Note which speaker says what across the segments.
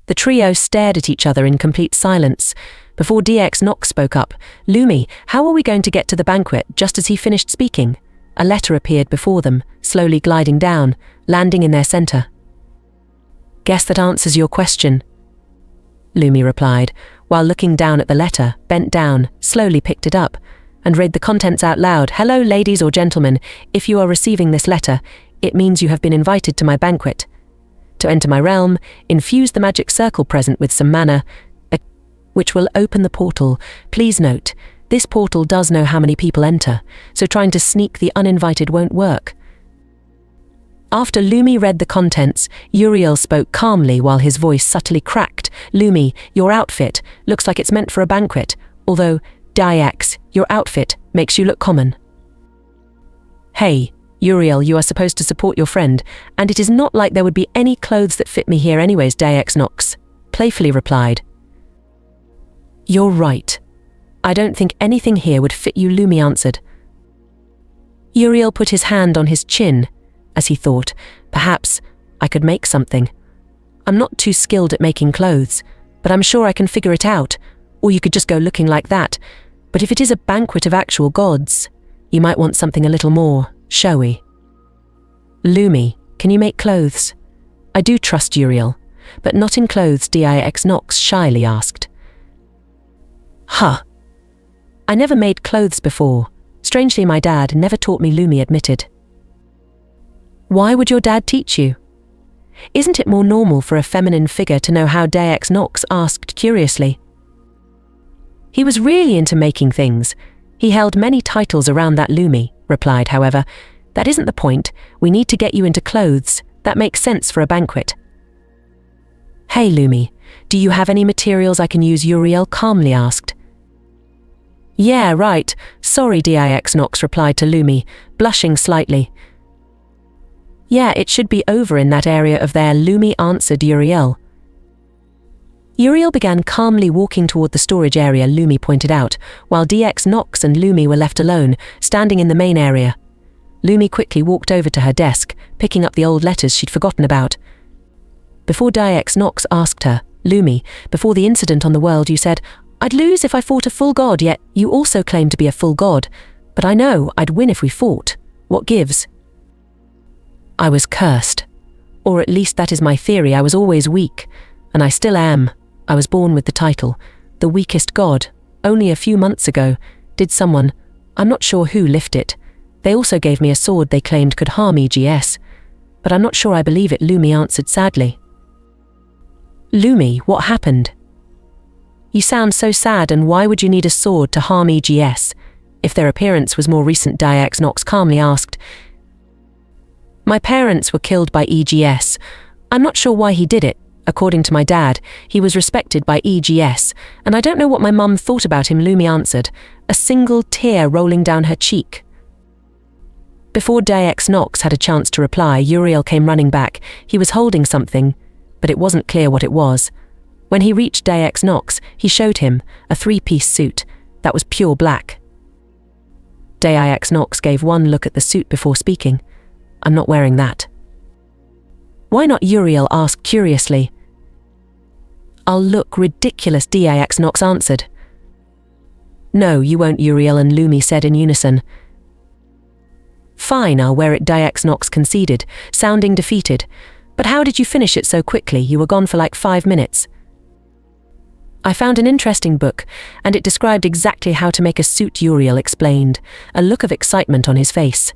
Speaker 1: The trio stared at each other in complete silence. Before DX Nox spoke up, "Lumi, how are we going to get to the banquet?" Just as he finished speaking, a letter appeared before them, slowly gliding down, landing in their center. "Guess that answers your question," Lumi replied, while looking down at the letter, bent down, slowly picked it up, and read the contents out loud. "Hello, ladies or gentlemen. If you are receiving this letter, it means you have been invited to my banquet. To enter my realm, infuse the magic circle present with some mana, which will open the portal. Please note, this portal does know how many people enter, so trying to sneak the uninvited won't work." After Lumi read the contents, Uriel spoke calmly while his voice subtly cracked. "Lumi, your outfit looks like it's meant for a banquet, although, Dyax, your outfit makes you look common." "Hey, Uriel, you are supposed to support your friend, and it is not like there would be any clothes that fit me here anyways," Dyax Nox playfully replied. "You're right. I don't think anything here would fit you," Lumi answered. Uriel put his hand on his chin, as he thought, "Perhaps I could make something. I'm not too skilled at making clothes, but I'm sure I can figure it out, or you could just go looking like that. But if it is a banquet of actual gods, you might want something a little more showy." "Lumi, can you make clothes?" "I do trust Uriel, but not in clothes," Dix Nox shyly asked. "Huh. I never made clothes before. Strangely, my dad never taught me," Lumi admitted. "Why would your dad teach you? Isn't it more normal for a feminine figure to know how?" Dix Nox asked curiously. "He was really into making things. He held many titles around that," Lumi replied. "However, that isn't the point. We need to get you into clothes. That makes sense for a banquet." "Hey, Lumi, do you have any materials I can use?" Uriel calmly asked. "Yeah, right. Sorry," Dix Nox replied to Lumi, blushing slightly. "Yeah, it should be over in that area of there," Lumi answered Uriel. Uriel began calmly walking toward the storage area Lumi pointed out, while Dx Nox and Lumi were left alone, standing in the main area. Lumi quickly walked over to her desk, picking up the old letters she'd forgotten about. Before Dx Nox asked her, "Lumi, before the incident on the world you said, 'I'd lose if I fought a full god,' yet you also claim to be a full god. But I know I'd win if we fought. What gives?" "I was cursed. Or at least that is my theory. I was always weak, and I still am. I was born with the title, the weakest god. Only a few months ago, did someone, I'm not sure who, lift it. They also gave me a sword they claimed could harm EGS. But I'm not sure I believe it," Lumi answered sadly. "Lumi, what happened? You sound so sad, and why would you need a sword to harm EGS? If their appearance was more recent," Dx Nox calmly asked. "My parents were killed by EGS. I'm not sure why he did it. According to my dad, he was respected by EGS, and I don't know what my mum thought about him," Lumi answered, a single tear rolling down her cheek. Before Dx Nox had a chance to reply, Uriel came running back. He was holding something, but it wasn't clear what it was. When he reached Dx Nox, he showed him a 3-piece suit that was pure black. Dx Nox gave one look at the suit before speaking. "I'm not wearing that." "Why not?" Uriel asked curiously. "I'll look ridiculous," Dx Nox answered. "No, you won't," Uriel and Lumi said in unison. "Fine, I'll wear it," Dx Nox conceded, sounding defeated. "But how did you finish it so quickly? You were gone for like 5 minutes." "I found an interesting book, and it described exactly how to make a suit," Uriel explained, a look of excitement on his face.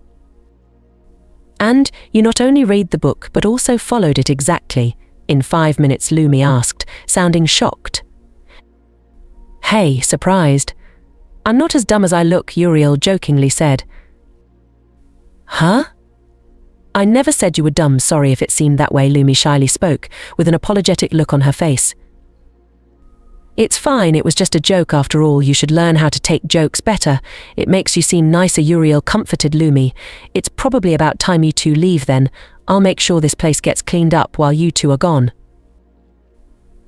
Speaker 1: "And you not only read the book, but also followed it exactly in 5 minutes?" Lumi asked, sounding shocked. "Hey, surprised? I'm not as dumb as I look," Uriel jokingly said. "Huh? I never said you were dumb. Sorry if it seemed that way," Lumi shyly spoke, with an apologetic look on her face. "It's fine, it was just a joke after all. You should learn how to take jokes better. It makes you seem nicer," Uriel comforted Lumi. "It's probably about time you two leave then. I'll make sure this place gets cleaned up while you two are gone."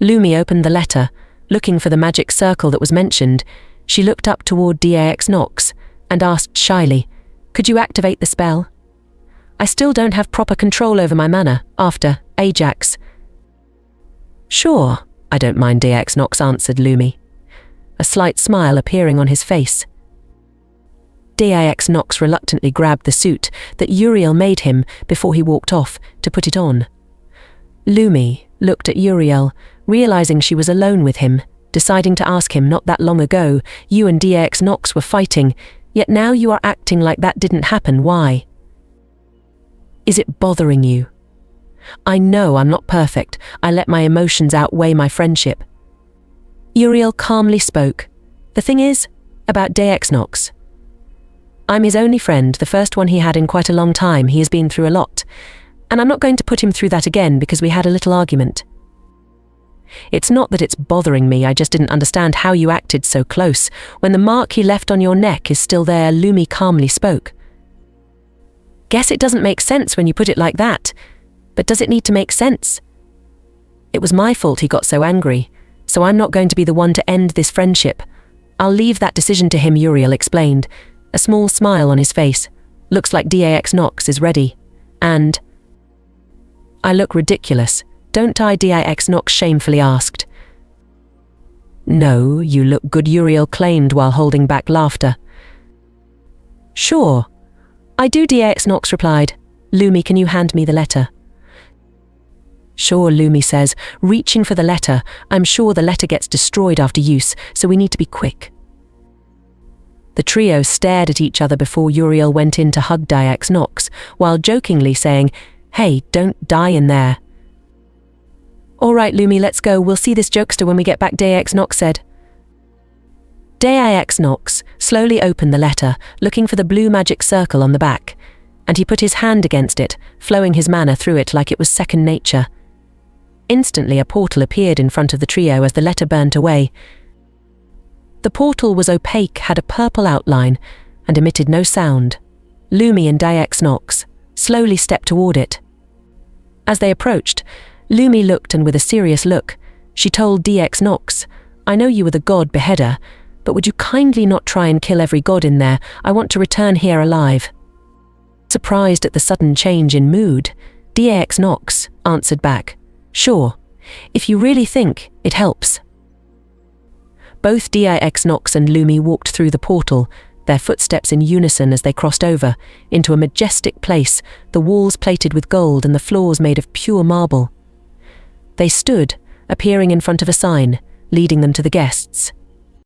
Speaker 1: Lumi opened the letter, looking for the magic circle that was mentioned. She looked up toward Dx Nox and asked shyly, "Could you activate the spell? I still don't have proper control over my mana after Ajax." Sure, I don't mind, DX Nox answered Lumi, a slight smile appearing on his face. DIX Nox reluctantly grabbed the suit that Uriel made him before he walked off to put it on. Lumi looked at Uriel, realizing she was alone with him, deciding to ask him not that long ago, you and DIX Nox were fighting, yet now you are acting like that didn't happen. Why? Is it bothering you? I know I'm not perfect. I let my emotions outweigh my friendship. Uriel calmly spoke. The thing is, about DIX Nox. I'm his only friend, the first one he had in quite a long time. He has been through a lot, and I'm not going to put him through that again because we had a little argument. It's not that it's bothering me, I just didn't understand how you acted so close when the mark he left on your neck is still there. Lumi calmly spoke. Guess it doesn't make sense when you put it like that, but does it need to make sense? It was my fault he got so angry, so I'm not going to be the one to end this friendship. I'll leave that decision to him, Uriel explained, a small smile on his face. Looks like DIX Nox is ready. And I look ridiculous, don't I? DIX Nox shamefully asked. No, you look good, Uriel claimed while holding back laughter. Sure, I do, DIX Nox replied. Lumi, can you hand me the letter? Sure, Lumi says, reaching for the letter. I'm sure the letter gets destroyed after use, so we need to be quick. The trio stared at each other before Uriel went in to hug DIX Nox, while jokingly saying, Hey, don't die in there. All right, Lumi, let's go. We'll see this jokester when we get back, DIX Nox said. DIX Nox slowly opened the letter, looking for the blue magic circle on the back, and he put his hand against it, flowing his mana through it like it was second nature. Instantly, a portal appeared in front of the trio as the letter burnt away. The portal was opaque, had a purple outline, and emitted no sound. Lumi and DIX Nox slowly stepped toward it. As they approached, Lumi looked, and with a serious look, she told DIX Nox, I know you were the god beheader, but would you kindly not try and kill every god in there? I want to return here alive. Surprised at the sudden change in mood, DIX Nox answered back, Sure, if you really think it helps. Both DIX Nox and Lumi walked through the portal, their footsteps in unison as they crossed over, into a majestic place, the walls plated with gold and the floors made of pure marble. They stood, appearing in front of a sign, leading them to the guests.